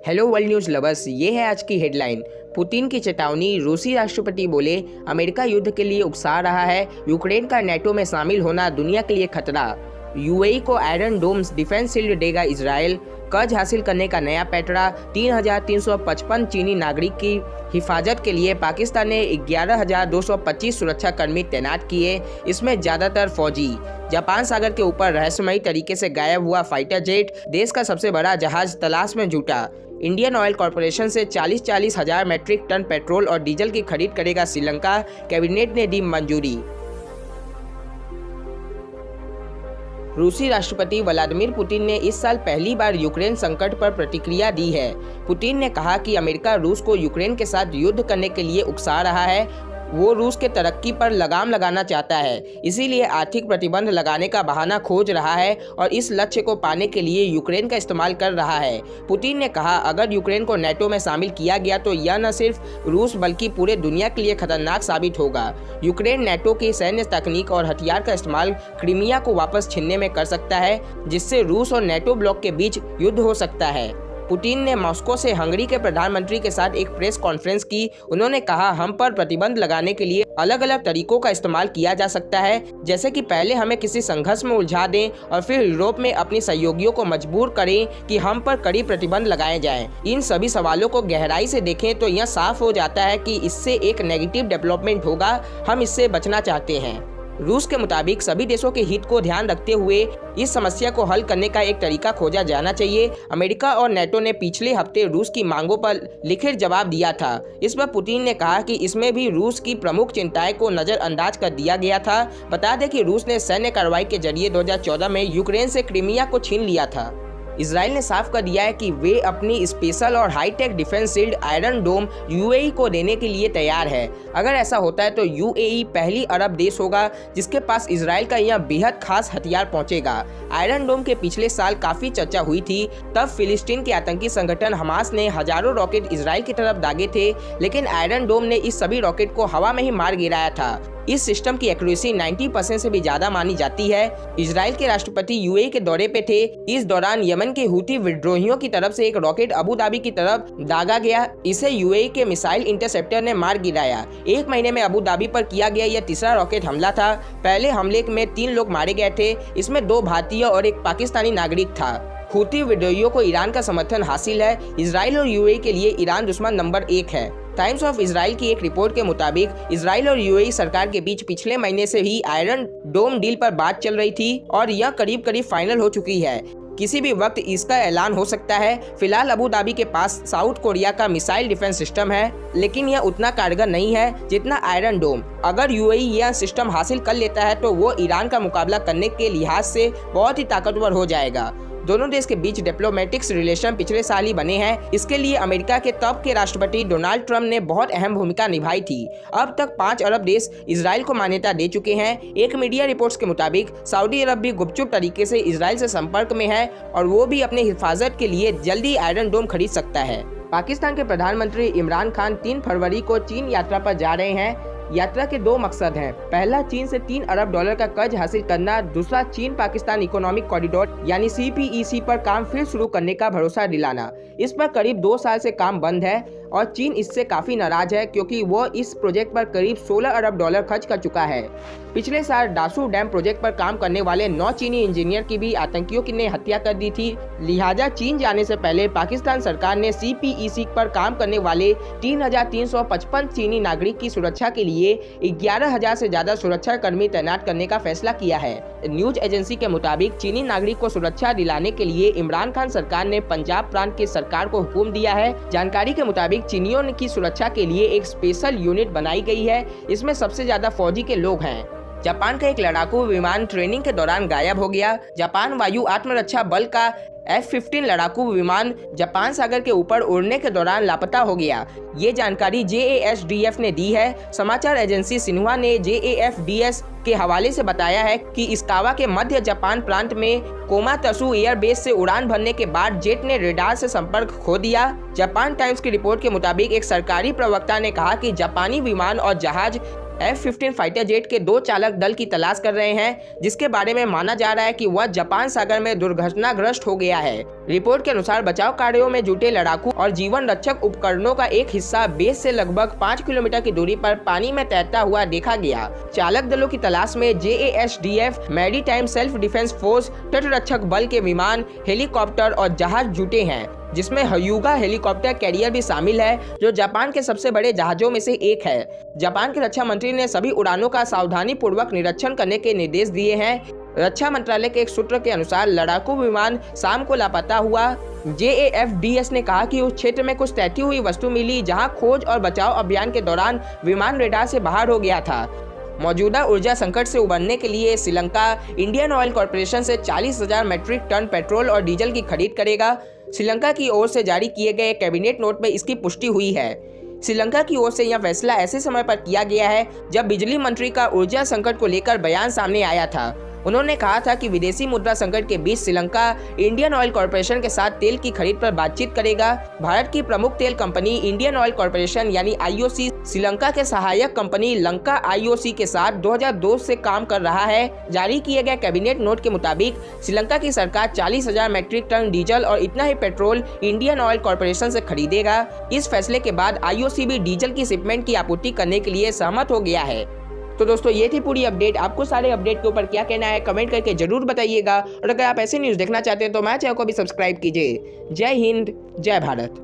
Hello world news lovers, ये है आज की हेडलाइन। पुतिन की चेतावनी, रूसी राष्ट्रपति बोले अमेरिका युद्ध के लिए उकसा रहा है, यूक्रेन का नेटो में शामिल होना दुनिया के लिए खतरा। यूएई को आयरन डोम्स डिफेंस शील्ड देगा इजराइल। कर्ज हासिल करने का नया पैटरा। 3,355 चीनी नागरिक की हिफाजत के लिए पाकिस्तान ने 11,225 सुरक्षाकर्मी तैनात किए, इसमें ज़्यादातर फौजी। जापान सागर के ऊपर रहस्यमयी तरीके से गायब हुआ फाइटर जेट, देश का सबसे बड़ा जहाज तलाश में जुटा। इंडियन ऑयल कॉरपोरेशन से 40 हज़ार मैट्रिक टन पेट्रोल और डीजल की खरीद करेगा श्रीलंका, कैबिनेट ने दी मंजूरी। रूसी राष्ट्रपति व्लादिमीर पुतिन ने इस साल पहली बार यूक्रेन संकट पर प्रतिक्रिया दी है। पुतिन ने कहा कि अमेरिका रूस को यूक्रेन के साथ युद्ध करने के लिए उकसा रहा है। वो रूस के तरक्की पर लगाम लगाना चाहता है, इसीलिए आर्थिक प्रतिबंध लगाने का बहाना खोज रहा है और इस लक्ष्य को पाने के लिए यूक्रेन का इस्तेमाल कर रहा है। पुतिन ने कहा, अगर यूक्रेन को नेटो में शामिल किया गया तो यह न सिर्फ रूस बल्कि पूरे दुनिया के लिए खतरनाक साबित होगा। यूक्रेन नेटो की सैन्य तकनीक और हथियार का इस्तेमाल क्रीमिया को वापस छीनने में कर सकता है, जिससे रूस और नेटो ब्लॉक के बीच युद्ध हो सकता है। पुतिन ने मॉस्को से हंगरी के प्रधानमंत्री के साथ एक प्रेस कॉन्फ्रेंस की। उन्होंने कहा, हम पर प्रतिबंध लगाने के लिए अलग अलग तरीकों का इस्तेमाल किया जा सकता है, जैसे कि पहले हमें किसी संघर्ष में उलझा दें और फिर यूरोप में अपनी सहयोगियों को मजबूर करें कि हम पर कड़ी प्रतिबंध लगाए जाएं। इन सभी सवालों को गहराई से देखें तो यह साफ हो जाता है कि इससे एक नेगेटिव डेवलपमेंट होगा। हम इससे बचना चाहते हैं। रूस के मुताबिक सभी देशों के हित को ध्यान रखते हुए इस समस्या को हल करने का एक तरीका खोजा जाना चाहिए। अमेरिका और नेटो ने पिछले हफ्ते रूस की मांगों पर लिखित जवाब दिया था। इस पर पुतिन ने कहा कि इसमें भी रूस की प्रमुख चिंताएं को नज़रअंदाज कर दिया गया था। बता दें कि रूस ने सैन्य कार्रवाई के जरिए 2014 में यूक्रेन से क्रीमिया को छीन लिया था। इजराइल ने साफ कर दिया है कि वे अपनी स्पेशल और हाईटेक डिफेंस शील्ड आयरन डोम यूएई को देने के लिए तैयार है। अगर ऐसा होता है तो यूएई पहली अरब देश होगा जिसके पास इजराइल का यह बेहद खास हथियार पहुंचेगा। आयरन डोम के पिछले साल काफी चर्चा हुई थी। तब फिलिस्तीन के आतंकी संगठन हमास ने हजारों रॉकेट इजराइल की तरफ दागे थे, लेकिन आयरन डोम ने इस सभी रॉकेट को हवा में ही मार गिराया था। इस सिस्टम की एक्यूरेसी 90% से भी ज्यादा मानी जाती है। इजराइल के राष्ट्रपति यूएई के दौरे पे थे। इस दौरान यमन के हूती विद्रोहियों की तरफ से एक रॉकेट अबू धाबी की तरफ दागा गया। इसे यूएई के मिसाइल इंटरसेप्टर ने मार गिराया। एक महीने में अबू धाबी पर किया गया यह तीसरा रॉकेट हमला था। पहले हमले में 3 लोग मारे गए थे, इसमें 2 भारतीय और एक पाकिस्तानी नागरिक था। हूती विद्रोहियों को ईरान का समर्थन हासिल है। इजराइल और यूएई के लिए ईरान दुश्मन नंबर 1 है। टाइम्स ऑफ इजराइल की एक रिपोर्ट के मुताबिक इजराइल और यूएई सरकार के बीच पिछले महीने से ही आयरन डोम डील पर बात चल रही थी और यह करीब फाइनल हो चुकी है। किसी भी वक्त इसका ऐलान हो सकता है। फिलहाल अबू धाबी के पास साउथ कोरिया का मिसाइल डिफेंस सिस्टम है, लेकिन यह उतना कारगर नहीं है जितना आयरन डोम। अगर यूएई यह सिस्टम हासिल कर लेता है तो वो ईरान का मुकाबला करने के लिहाज से बहुत ही ताकतवर हो जाएगा। दोनों देश के बीच डिप्लोमेटिक्स रिलेशन पिछले साल ही बने हैं। इसके लिए अमेरिका के तब के राष्ट्रपति डोनाल्ड ट्रंप ने बहुत अहम भूमिका निभाई थी। अब तक 5 अरब देश इजराइल को मान्यता दे चुके हैं। एक मीडिया रिपोर्ट्स के मुताबिक सऊदी अरब भी गुपचुप तरीके से इजराइल से संपर्क में है और वो भी अपने हिफाजत के लिए जल्दी आयरन डोम खरीद सकता है। पाकिस्तान के प्रधानमंत्री इमरान खान 3 फरवरी को चीन यात्रा पर जा रहे हैं। यात्रा के 2 मकसद हैं। पहला, चीन से $3 अरब का कर्ज हासिल करना। दूसरा, चीन पाकिस्तान इकोनॉमिक कॉरिडोर यानी CPEC पर काम फिर शुरू करने का भरोसा दिलाना। इस पर करीब 2 साल से काम बंद है और चीन इससे काफी नाराज है क्योंकि वो इस प्रोजेक्ट पर करीब $16 अरब खर्च कर चुका है। पिछले साल डासू डैम प्रोजेक्ट पर काम करने वाले 9 चीनी इंजीनियर की भी आतंकियों ने हत्या कर दी थी। लिहाजा चीन जाने से पहले पाकिस्तान सरकार ने CPEC पर काम करने वाले 3,355 चीनी नागरिक की सुरक्षा के लिए 11,000 से ज्यादा सुरक्षा कर्मी तैनात करने का फैसला किया है। न्यूज एजेंसी के मुताबिक चीनी नागरिक को सुरक्षा दिलाने के लिए इमरान खान सरकार ने पंजाब प्रांत की सरकार को हुक्म दिया है। जानकारी के मुताबिक चीनियों की सुरक्षा के लिए एक स्पेशल यूनिट बनाई गई है। इसमें सबसे ज्यादा फौजी के लोग हैं। जापान का एक लड़ाकू विमान ट्रेनिंग के दौरान गायब हो गया। जापान वायु आत्मरक्षा बल का F-15 लड़ाकू विमान जापान सागर के ऊपर उड़ने के दौरान लापता हो गया। ये जानकारी JASDF ने दी है। समाचार एजेंसी सिन्हुआ ने JAFDS के हवाले से बताया है कि इस्कावा के मध्य जापान प्रांत में कोमातसु एयरबेस से उड़ान भरने के बाद जेट ने रेडार से संपर्क खो दिया। जापान टाइम्स की रिपोर्ट के मुताबिक एक सरकारी प्रवक्ता ने कहा कि जापानी विमान और जहाज F-15 फाइटर जेट के 2 चालक दल की तलाश कर रहे हैं, जिसके बारे में माना जा रहा है कि वह जापान सागर में दुर्घटनाग्रस्त हो गया है। रिपोर्ट के अनुसार बचाव कार्यों में जुटे लड़ाकू और जीवन रक्षक उपकरणों का एक हिस्सा बेस से लगभग 5 किलोमीटर की दूरी पर पानी में तैरता हुआ देखा गया। चालक दलों की तलाश में JASDF, maritime self defence force, तटरक्षक बल के विमान, हेलीकॉप्टर और जहाज जुटे हैं, जिसमें हयुगा हेलीकॉप्टर कैरियर भी शामिल है, जो जापान के सबसे बड़े जहाजों में से एक है। जापान के रक्षा मंत्री ने सभी उड़ानों का सावधानी पूर्वक निरीक्षण करने के निर्देश दिए हैं। रक्षा मंत्रालय के एक सूत्र के अनुसार लड़ाकू विमान शाम को लापता हुआ। JAFDS ने कहा कि उस क्षेत्र में कुछ तैरती हुई वस्तु मिली, जहां खोज और बचाव अभियान के दौरान विमान रेडार से बाहर हो गया था। मौजूदा ऊर्जा संकट से उबरने के लिए श्रीलंका इंडियन ऑयल कॉर्पोरेशन से 40,000 मीट्रिक टन पेट्रोल और डीजल की खरीद करेगा। श्रीलंका की ओर से जारी किए गए कैबिनेट नोट में इसकी पुष्टि हुई है। श्रीलंका की ओर से यह फैसला ऐसे समय पर किया गया है जब बिजली मंत्री का ऊर्जा संकट को लेकर बयान सामने आया था। उन्होंने कहा था कि विदेशी मुद्रा संकट के बीच श्रीलंका इंडियन ऑयल कॉर्पोरेशन के साथ तेल की खरीद पर बातचीत करेगा। भारत की प्रमुख तेल कंपनी इंडियन ऑयल कॉर्पोरेशन यानी IOC श्रीलंका के सहायक कंपनी लंका IOC के साथ 2002 से काम कर रहा है। जारी किए गए कैबिनेट नोट के मुताबिक श्रीलंका की सरकार 40,000 मीट्रिक टन डीजल और इतना ही पेट्रोल इंडियन ऑयल कॉर्पोरेशन से खरीदेगा। इस फैसले के बाद IOC भी डीजल की शिपमेंट की आपूर्ति करने के लिए सहमत हो गया है। तो दोस्तों ये थी पूरी अपडेट। आपको सारे अपडेट के ऊपर क्या कहना है कमेंट करके जरूर बताइएगा, और अगर आप ऐसे न्यूज़ देखना चाहते हैं तो हमारे चैनल को भी सब्सक्राइब कीजिए। जय हिंद, जय भारत।